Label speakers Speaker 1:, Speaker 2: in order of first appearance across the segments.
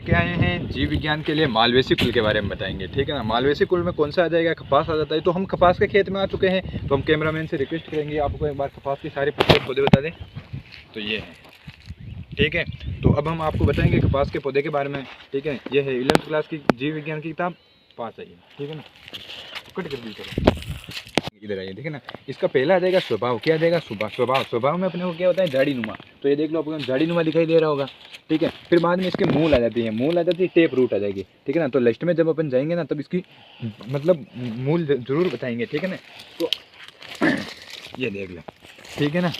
Speaker 1: क्या आए हैं जीव विज्ञान के लिए मालवेसी कुल के बारे में बताएंगे, ठीक है ना। मालवेसी कुल में कौन सा आ जाएगा, कपास आ जाता है। तो हम कपास के खेत में आ चुके हैं, तो हम कैमरामैन से रिक्वेस्ट करेंगे आपको एक बार कपास के सारे पौधे बता दें। तो ये है, ठीक है। तो अब हम आपको बताएंगे कपास के पौधे के बारे में, ठीक है। ये है 11th क्लास की जीव विज्ञान की किताब, पास है ये, ठीक है ना। कट कर दीजिए, इधर आइए, ठीक है ना। इसका पहला आ जाएगा स्वभाव। क्या आ जाएगा, स्वभाव में अपने को क्या होता है, झाड़ी नुमा। तो ये देख लो, आपको झाड़ी नुमा दिखाई दे रहा होगा, ठीक है। फिर बाद में इसके मूल आ जाती है, टेप रूट आ जाएगी, ठीक है ना। तो लास्ट में जब अपन जाएंगे ना, तब इसकी मतलब मूल जरूर बताएंगे, ठीक है ना। तो ये देख लो, ठीक है ना,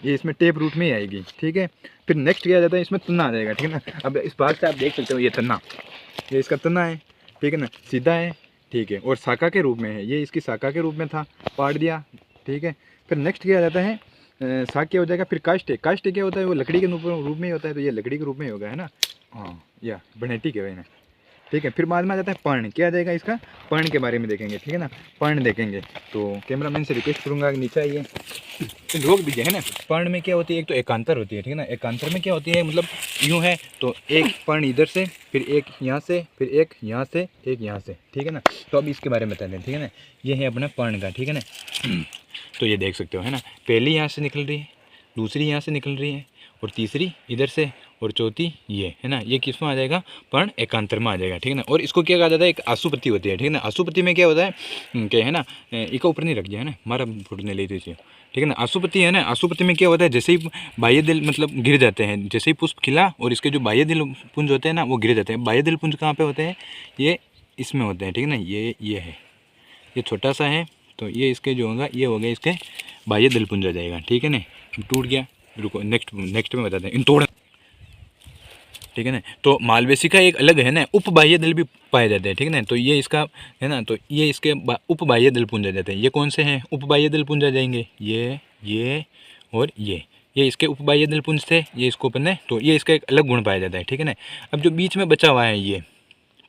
Speaker 1: ये इसमें टेप रूट में ही आएगी, ठीक है। फिर नेक्स्ट क्या आ जाता है, इसमें तन्ना आ जाएगा, ठीक है ना। अब इस बात से आप देख सकते हो, ये तन्ना, ये इसका तना है, ठीक है ना, सीधा है, ठीक है। और शाखा के रूप में है, ये इसकी शाखा के रूप में था, पाट दिया, ठीक है। फिर नेक्स्ट क्या आ जाता है, शाख क्या हो जाएगा, फिर काष्ठ क्या होता है, वो लकड़ी के रूप में ही होता है। तो ये लकड़ी के रूप में ही होगा, है ना। हाँ, या बनेटी के ना, ठीक है। फिर बाद में आ जाता है पर्ण। क्या आ जाएगा, इसका पर्ण के बारे में देखेंगे, ठीक है ना, पर्ण देखेंगे। तो कैमरामैन से रिक्वेस्ट करूँगा कि नीचे आइए, लोग भी है ना। पर्ण में क्या होती है, एक तो एकांतर होती है, ठीक है ना। एकांतर में क्या होती है, मतलब यूँ है तो एक पर्ण इधर से, फिर एक यहाँ से, फिर एक यहाँ से, एक यहाँ से, ठीक है ना। तो अब इसके बारे में बता दें, ठीक है ना। ये है अपना पर्ण का, ठीक है ना। तो ये देख सकते हो, है ना, पहली यहाँ से निकल रही है, दूसरी यहाँ से निकल रही है, और तीसरी इधर से, और चौथी ये, है ना। ये किस में आ जाएगा, पर्ण एकांतर में आ जाएगा, ठीक है ना। और इसको क्या कहा जाता है, एक आशुपति होती है, ठीक है ना। आशुपति में क्या होता है, क्या है ना, इका ऊपर नहीं रख दिया, है ना, हमारा फुटने ले दीजिए, ठीक है ना। आशुपति है ना, आशुपति में क्या होता है, जैसे ही बाह्य दिल मतलब गिर जाते हैं, जैसे ही पुष्प खिला और इसके जो बाह्य दिल पुंज होते हैं ना, वो गिर जाते हैं। बाह्य दिल पुंज कहाँ पे होते हैं, ये इसमें होते हैं, ठीक है ना। ये है, ये छोटा सा है, तो ये इसके जो होगा, ये हो गया इसके बाह्य दिल पुंज आ जाएगा, ठीक है ना। टूट गया, रुको नेक्स्ट में बताते हैं इन तोड़, ठीक है ना। तो मालवेसी का एक अलग है ना, उपबाह्य दल भी पाए जाते हैं, ठीक है ना। तो ये इसका है ना, तो ये इसके उपबाह्य दल पुंज आ जाते हैं। ये कौन से हैं, उपबाह्य दल पुंज आ जाएंगे, ये और ये इसके उपबाह्य दल पुंज थे, ये इसको अपन ने, तो ये इसका एक अलग गुण पाया जाता है, ठीक है ना। अब जो बीच में बचा हुआ है ये,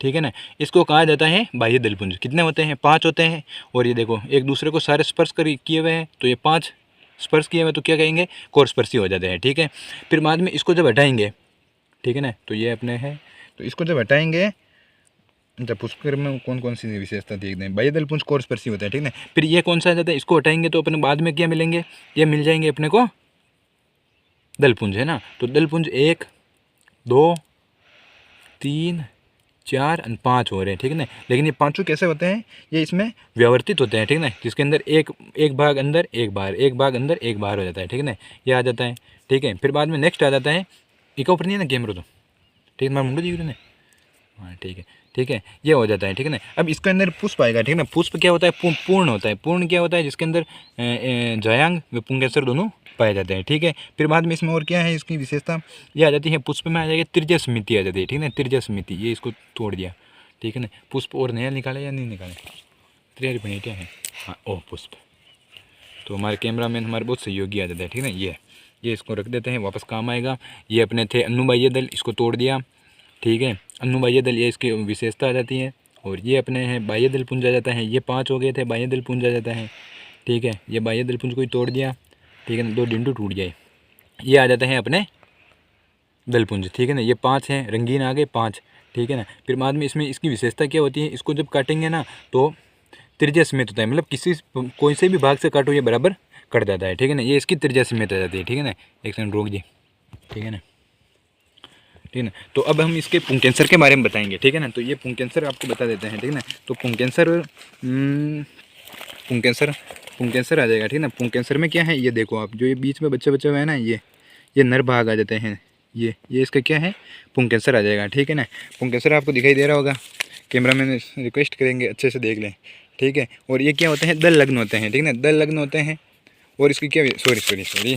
Speaker 1: ठीक है ना, इसको कहा जाता है बाह्य दल पुंज। कितने होते हैं, 5 होते हैं। और ये देखो, एक दूसरे को सारे स्पर्श किए हुए हैं, तो ये 5 स्पर्श किए हुए, तो क्या कहेंगे, कोरस्पर्शी हो जाते हैं, ठीक है। फिर बाद में इसको जब हटाएंगे, ठीक है ना, तो ये अपने हैं, तो इसको जब हटाएंगे, जब पुष्प में कौन कौन सी विशेषता देख दें, बाह्य दल पुंज कोरस्पर्शी होता है, ठीक है ना। फिर ये कौन सा आ जाता है, इसको हटाएंगे तो अपने बाद में क्या मिलेंगे, ये मिल जाएंगे अपने को दलपुंज, है ना। तो दलपुंज 1 2 3 4 और 5 हो रहे हैं, ठीक है ना। लेकिन ये पांचों कैसे होते हैं, ये इसमें व्यवस्थित होते हैं, ठीक है ना, जिसके अंदर एक भाग अंदर, एक बाहर, एक भाग अंदर, एक बाहर हो जाता है, ठीक है ना, ये आ जाता है, ठीक है। फिर बाद में नेक्स्ट आ जाता है, इका ऊपर नहीं है ना कैमरा, तो ठीक है, मैं मुंडो जी ने, हाँ ठीक है, ठीक है, ये हो जाता है, ठीक है ना। अब इसके अंदर पुष्प आएगा, ठीक है ना। पुष्प क्या होता है, पूर्ण होता है। पूर्ण क्या होता है, जिसके अंदर जयांग व पुंकेसर दोनों पाए जाते हैं, ठीक है। फिर बाद में इसमें और क्या है, इसकी विशेषता ये आ जाती है, पुष्प में आ जाएगी त्रिज्या समिति आ जाती है, ठीक है ना, त्रिज्या समिति, ये इसको तोड़ दिया, ठीक है ना। पुष्प और नया निकाले या नहीं निकाले, त्रियारी बनी क्या है, हाँ ओ पुष्प। तो हमारे कैमरा मैन हमारे बहुत सहयोगी आ जाता है, ठीक है ना। ये इसको रख देते हैं, वापस काम आएगा। ये अपने थे अनुबाह्य दल, इसको तोड़ दिया, ठीक है। अनुबाह्य दल, ये इसकी विशेषता आ जाती है। और ये अपने हैं बाह्य दल पुंज आ जाता है, ये 5 हो गए थे, बाह्य दल पुंज आ जाता है, ठीक है। ये बाह्य दल पुंज को ही तोड़ दिया, ठीक है ना, 2 डिंडू टूट जाए, ये आ जाते हैं अपने दल पुंज, ठीक है ना। ये 5 हैं, रंगीन आ गए 5, ठीक है ना। फिर बाद में इसमें इसकी विशेषता क्या होती है, इसको जब काटेंगे ना, तो त्रिज्या समेत होता है, मतलब कोई से भी भाग से काटो ये बराबर कट जाता है, ठीक है ना। ये इसकी त्रिज्या समेत आ जाती है, ठीक है ना। एक सेकंड रोक जी, ठीक है ना, ठीक है ना। तो अब हम इसके पुंकेसर के बारे में बताएंगे, ठीक है ना। तो ये पुंकेसर आपको बता देते हैं, ठीक है ना। तो पुंकेसर आ जाएगा, ठीक है ना। पुंकेसर में क्या है, ये देखो आप, जो ये बीच में बच्चे हुए हैं ना, ये नर भाग आ जाते हैं, ये इसका क्या है, पुंकेसर आ जाएगा, ठीक है ना। पुंकेसर आपको दिखाई दे रहा होगा, कैमरा मैन रिक्वेस्ट करेंगे अच्छे से देख लें, ठीक है। और ये क्या होते हैं, दल लग्न होते हैं, ठीक है ना, दल लग्न होते हैं। और इसकी क्या, सॉरी,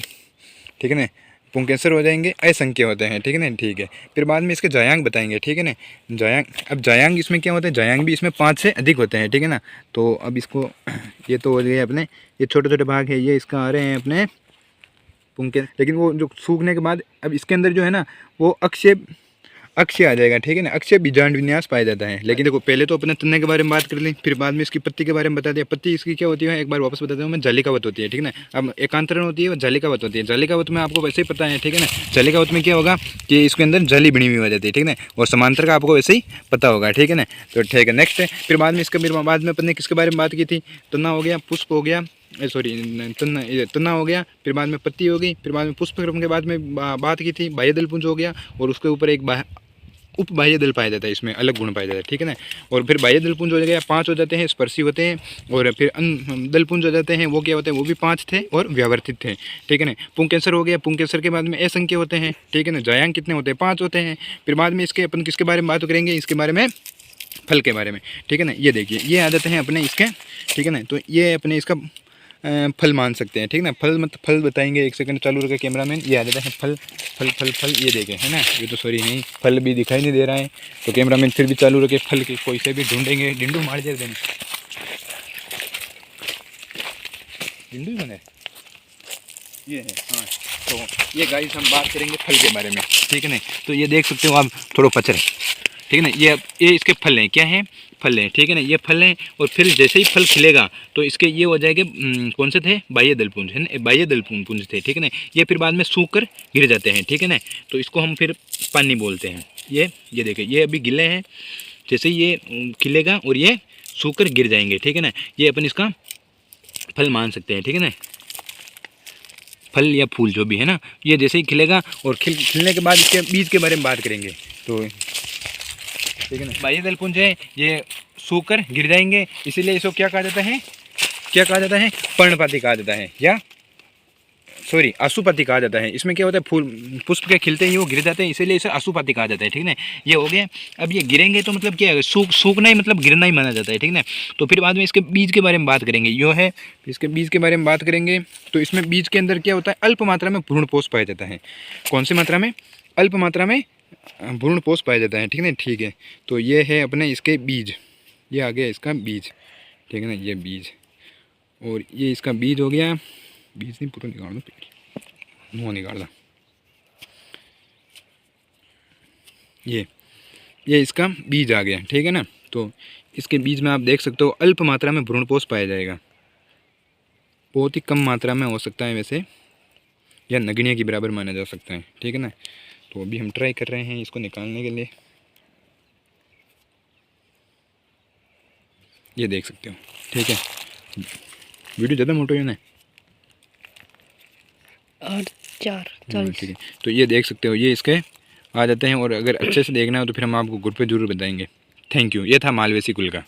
Speaker 1: ठीक है ना, पुंकेसर हो जाएंगे, असंख्य होते हैं, ठीक है ना, ठीक है। फिर बाद में इसके जायांग बताएंगे, ठीक है ना। अब जायांग इसमें क्या होता है, जायांग भी इसमें 5 से अधिक होते हैं, ठीक है ना। तो अब इसको ये तो हो गए अपने, ये छोटे छोटे भाग है, ये इसका आ रहे हैं अपने पुंके, लेकिन वो जो सूखने के बाद अब इसके अंदर जो है ना, वो अक्षय आ जाएगा, ठीक है ना। अक्षय बीजांड विन्यास पाया जाता है। लेकिन देखो पहले तो अपने तन्ने के बारे में बात कर लें, फिर बाद में इसकी पत्ती के बारे में बता दिया। पत्ती इसकी क्या होती है, एक बार वापस बताता हूँ मैं, जालिकावत होती है, ठीक है ना। अब एकांतरण होती है, जालिकावत होती है। जालिकावत में आपको वैसे ही पता है, ठीक है ना। जालिकावत में क्या होगा कि इसके अंदर जाली बनी हुई हो जाती है, ठीक है ना। और समांतर का आपको वैसे ही पता होगा, ठीक है ना। तो ठीक है, नेक्स्ट है। फिर बाद में इसका बाद में अपने किसके बारे में बात की थी, तना हो गया, पुष्प हो गया, सॉरी तना हो गया, फिर बाद में पत्ती हो गई, फिर बाद में पुष्प क्रम के बाद में बात की थी बाह्य दलपुंज हो गया, और उसके ऊपर एक उप बाह्य दल पाया जाता है, इसमें अलग गुण पाया जाता है, ठीक है ना। और फिर बाह्य दलपुंज हो गया, 5 हो जाते हैं, स्पर्शी होते हैं। और फिर दलपुंज हो जाते हैं, वो क्या होते हैं, वो भी 5 थे और व्यावर्तित थे, ठीक है ना। पुंकेसर हो गया, पुंकेसर के बाद में असंख्य होते हैं, ठीक है ना। जायांग कितने होते हैं, 5 होते हैं। फिर बाद में इसके अपन किसके बारे में बात करेंगे, इसके बारे में फल के बारे में, ठीक है ना। ये देखिए ये आ जाते हैं अपने इसके, ठीक है ना। तो ये अपने इसका फल मान सकते हैं, ठीक है ना। फल मतलब फल बताएंगे, एक सेकंड चालू रखे कैमरामैन। ये आ जाता है फल फल फल फल, ये देखें है ना। ये तो सॉरी नहीं, फल भी दिखाई नहीं दे रहा है, तो कैमरामैन फिर भी चालू रखे। फल के कोई से भी ढूंढेंगे, डिंडू मार दे देने, डिंडू ही बने ये है, हाँ। तो ये गाइस हम बात करेंगे फल के बारे में, ठीक है ना। तो ये देख सकते हो आप, थोड़ा पचरे, ठीक है ना। ये इसके फल हैं, क्या हैं, फल हैं, ठीक है ना। ये फल हैं, और फिर जैसे ही फल खिलेगा तो इसके ये हो जाएंगे, कौन से थे, बाह्य दलपुंज है ना, बाह्य दलपुंज थे, ठीक है ना। ये फिर बाद में सूख कर गिर जाते हैं, ठीक है ना। तो इसको हम फिर पानी बोलते हैं। ये देखिए ये अभी गिले हैं, जैसे ही ये खिलेगा और ये सूख कर गिर जाएंगे, ठीक है ना। ये अपन इसका फल मान सकते हैं, ठीक है ना। फल या फूल जो भी है ना, ये जैसे ही खिलेगा और खिलने के बाद इसके बीज के बारे में बात करेंगे, तो ठीक है ना। बाह्य दलपुंज है, ये सूखकर गिर जाएंगे, इसीलिए इसको क्या कहा जाता है, क्या कहा जाता है, पर्णपाती कहा जाता है, या सॉरी आशुपाती कहा जाता है। इसमें क्या होता है, फूल पुष्प के खिलते ही वो गिर जाते हैं, इसीलिए इसे आशुपाती कहा जाता है, ठीक है ना। ये हो गया। अब ये गिरेंगे तो मतलब क्या है, सूखना ही मतलब गिरना ही माना जाता है, ठीक है ना। तो फिर बाद में इसके बीज के बारे में बात करेंगे, यो है, इसके बीज के बारे में बात करेंगे। तो इसमें बीज के अंदर क्या होता है, अल्प मात्रा में भ्रूणपोष पाया जाता है। कौन सी मात्रा में, अल्प मात्रा में भ्रूणपोष पाया जाता है, ठीक है ना। ठीक है, तो ये है अपने इसके बीज, ये आ गया इसका बीज, ठीक है ना। ये बीज, और ये इसका बीज हो गया, बीज नहीं पूरा निकाल दो, मुँह निकाल दो। ये इसका बीज आ गया, ठीक है ना। तो इसके बीज में आप देख सकते हो अल्प मात्रा में भ्रूणपोष पाया जाएगा, बहुत ही कम मात्रा में हो सकता है वैसे, या नगण्य के बराबर माना जा सकता है, ठीक है ना। तो अभी हम ट्राई कर रहे हैं इसको निकालने के लिए, ये देख सकते हो, ठीक है। वीडियो ज़्यादा मोटो है ना,
Speaker 2: और 4
Speaker 1: ठीक है। तो ये देख सकते हो, ये इसके आ जाते हैं, और अगर अच्छे से देखना हो तो फिर हम आपको ग्रुप पे जरूर बताएंगे। Thank you. ये था मालवेसी कुल का।